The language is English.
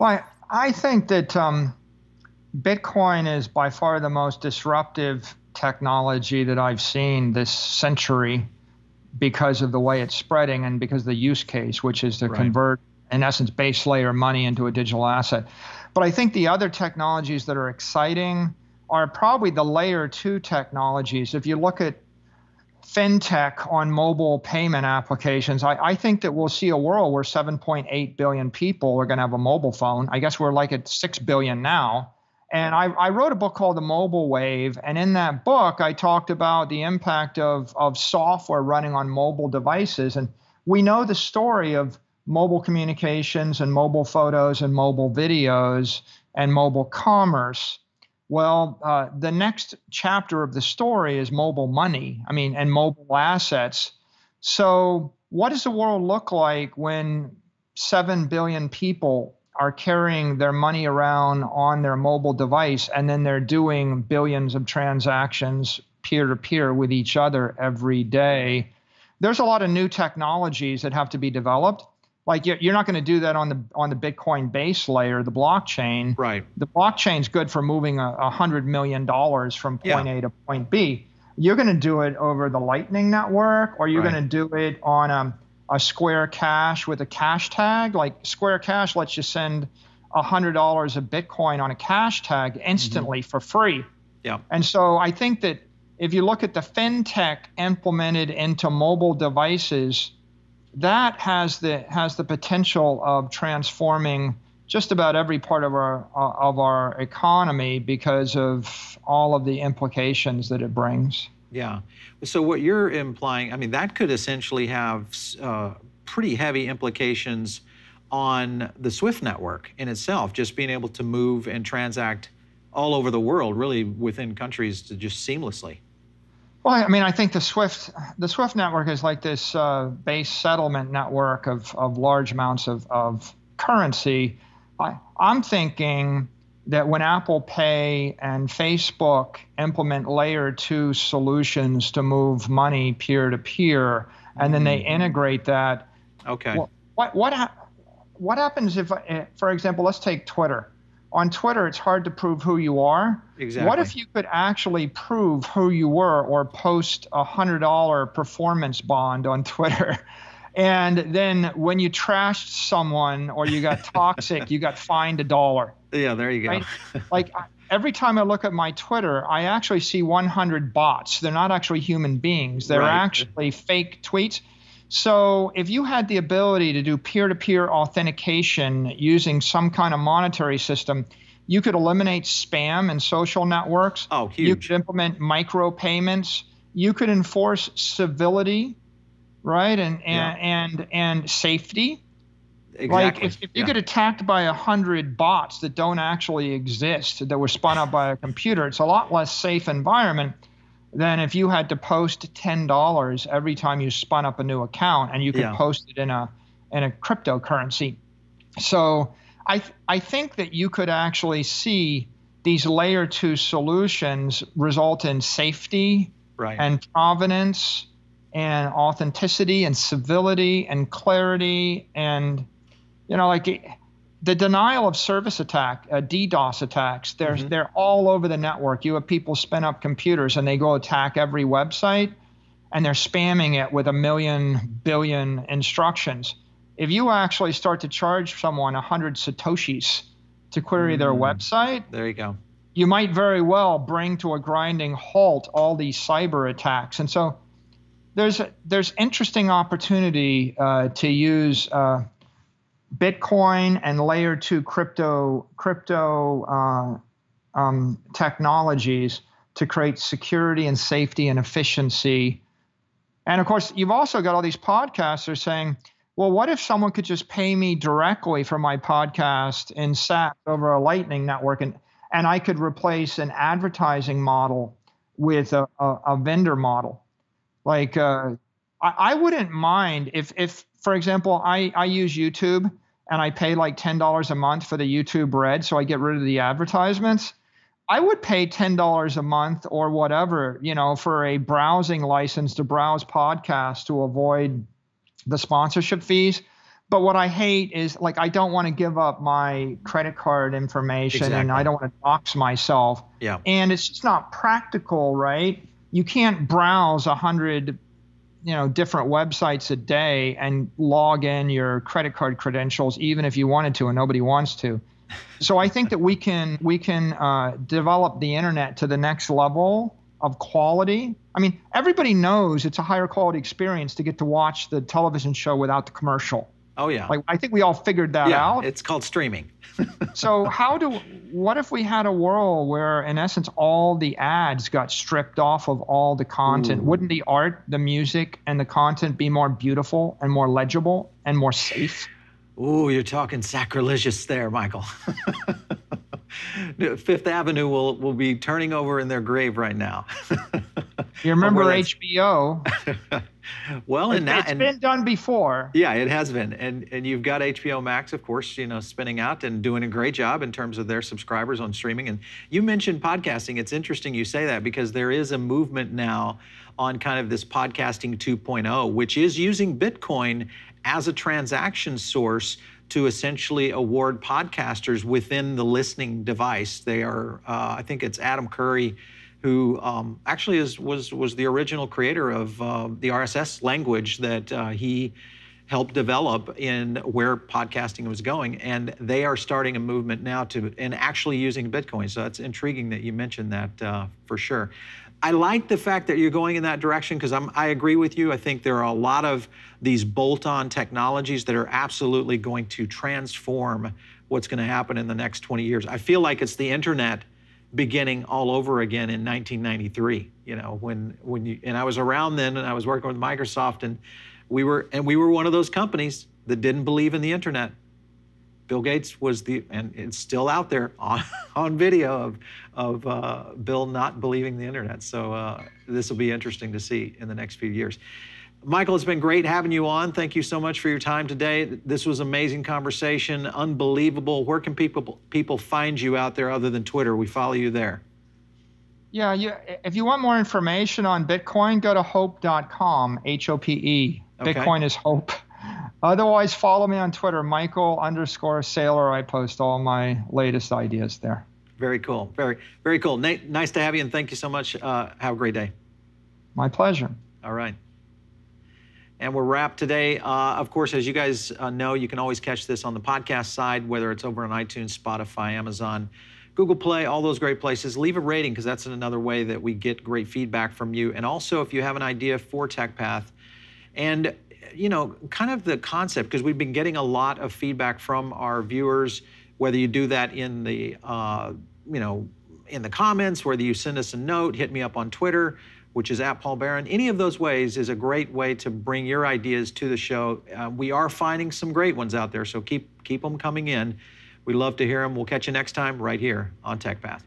Well, I think that Bitcoin is by far the most disruptive technology that I've seen this century because of the way it's spreading and because of the use case, which is to convert, in essence, base layer money into a digital asset. But I think the other technologies that are exciting are probably the layer 2 technologies. If you look at fintech on mobile payment applications, I think that we'll see a world where 7.8 billion people are going to have a mobile phone. I guess we're like at 6 billion now. And I wrote a book called The Mobile Wave. And in that book, I talked about the impact of software running on mobile devices. And we know the story of mobile communications and mobile photos and mobile videos and mobile commerce. Well, the next chapter of the story is mobile money, and mobile assets. So what does the world look like when 7 billion people are carrying their money around on their mobile device, and then they're doing billions of transactions peer-to-peer with each other every day? There's a lot of new technologies that have to be developed. Like you're not going to do that on the Bitcoin base layer, the blockchain. Right. The blockchain's good for moving $100 million from point A to point B. You're going to do it over the Lightning Network, or you're going to do it on a Square Cash with a cash tag. Like Square Cash lets you send $100 of Bitcoin on a cash tag instantly for free. Yeah. And so I think that if you look at the fintech implemented into mobile devices, that has the potential of transforming just about every part of our economy because of all of the implications that it brings. Yeah. So what you're implying, that could essentially have pretty heavy implications on the SWIFT network in itself, just being able to move and transact all over the world, really within countries, to just seamlessly. Well, I think the SWIFT network is like this base settlement network of large amounts of currency. I'm thinking that when Apple Pay and Facebook implement layer 2 solutions to move money peer-to-peer, and then they integrate that. Okay. What happens if, for example, let's take Twitter. On Twitter, it's hard to prove who you are. Exactly. What if you could actually prove who you were or post a $100 performance bond on Twitter? And then when you trashed someone or you got toxic, you got fined $1. Yeah, there you go. Right? Like every time I look at my Twitter, I actually see 100 bots. They're not actually human beings. They're actually fake tweets. So if you had the ability to do peer-to-peer authentication using some kind of monetary system, you could eliminate spam in social networks. Oh, huge. You could implement micropayments. You could enforce civility, right? And safety. Exactly. Like if you get attacked by 100 bots that don't actually exist, that were spun up by a computer, it's a lot less safe environment than if you had to post $10 every time you spun up a new account, and you could post it in a cryptocurrency. So I think that you could actually see these layer 2 solutions result in safety and provenance and authenticity and civility and clarity, and like the denial of service attack, DDoS attacks, they're all over the network. You have people spin up computers and they go attack every website, and they're spamming it with 1 billion instructions. If you actually start to charge someone 100 Satoshis to query their website, there you go. You might very well bring to a grinding halt all these cyber attacks. And so there's interesting opportunity to use Bitcoin and layer 2 crypto technologies to create security and safety and efficiency. And of course, you've also got all these podcasters saying, well, what if someone could just pay me directly for my podcast in SAT over a Lightning Network, and I could replace an advertising model with a vendor model? Like I wouldn't mind if, for example, I use YouTube and I pay like $10 a month for the YouTube Red, so I get rid of the advertisements. I would pay $10 a month or whatever, for a browsing license to browse podcasts to avoid the sponsorship fees. But what I hate is, like, I don't want to give up my credit card information, and I don't want to dox myself. Yeah. And it's just not practical, right? You can't browse 100, different websites a day and log in your credit card credentials, even if you wanted to, and nobody wants to. So I think that we can develop the internet to the next level of quality. I mean, everybody knows it's a higher quality experience to get to watch the television show without the commercial. Oh, yeah. Like, I think we all figured that out. It's called streaming. So what if we had a world where, in essence, all the ads got stripped off of all the content? Ooh. Wouldn't the art, the music, and the content be more beautiful and more legible and more safe? Ooh, you're talking sacrilegious there, Michael. Fifth Avenue will be turning over in their grave right now. You remember HBO? Well, it's been done before. Yeah, it has been, and you've got HBO Max, of course, spinning out and doing a great job in terms of their subscribers on streaming. And you mentioned podcasting. It's interesting you say that, because there is a movement now on kind of this podcasting 2.0, which is using Bitcoin as a transaction source to essentially award podcasters within the listening device. They are, I think it's Adam Curry, who actually was the original creator of the RSS language that he helped develop in where podcasting was going. And they are starting a movement now and actually using Bitcoin. So it's intriguing that you mentioned that for sure. I like the fact that you're going in that direction, because I agree with you. I think there are a lot of these bolt-on technologies that are absolutely going to transform what's going to happen in the next 20 years. I feel like it's the internet beginning all over again in 1993. And I was around then, and I was working with Microsoft, and we were one of those companies that didn't believe in the internet. Bill Gates was and it's still out there on video of Bill not believing the internet. So this will be interesting to see in the next few years. Michael, it's been great having you on. Thank you so much for your time today. This was an amazing conversation, unbelievable. Where can people find you out there other than Twitter? We follow you there. Yeah, if you want more information on Bitcoin, go to hope.com, H-O-P-E. Okay. Bitcoin is hope. Otherwise, follow me on Twitter, Michael_Saylor. I post all my latest ideas there. Very cool. Very, very cool. Nate, nice to have you, and thank you so much. Have a great day. My pleasure. All right. And we're wrapped today. Of course, as you guys know, you can always catch this on the podcast side, whether it's over on iTunes, Spotify, Amazon, Google Play, all those great places. Leave a rating, because that's another way that we get great feedback from you. And also, if you have an idea for TechPath, and kind of the concept, because we've been getting a lot of feedback from our viewers, whether you do that in the, in the comments, whether you send us a note, hit me up on Twitter, which is @PaulBaron. Any of those ways is a great way to bring your ideas to the show. We are finding some great ones out there, so keep them coming in. We love to hear them. We'll catch you next time right here on TechPath.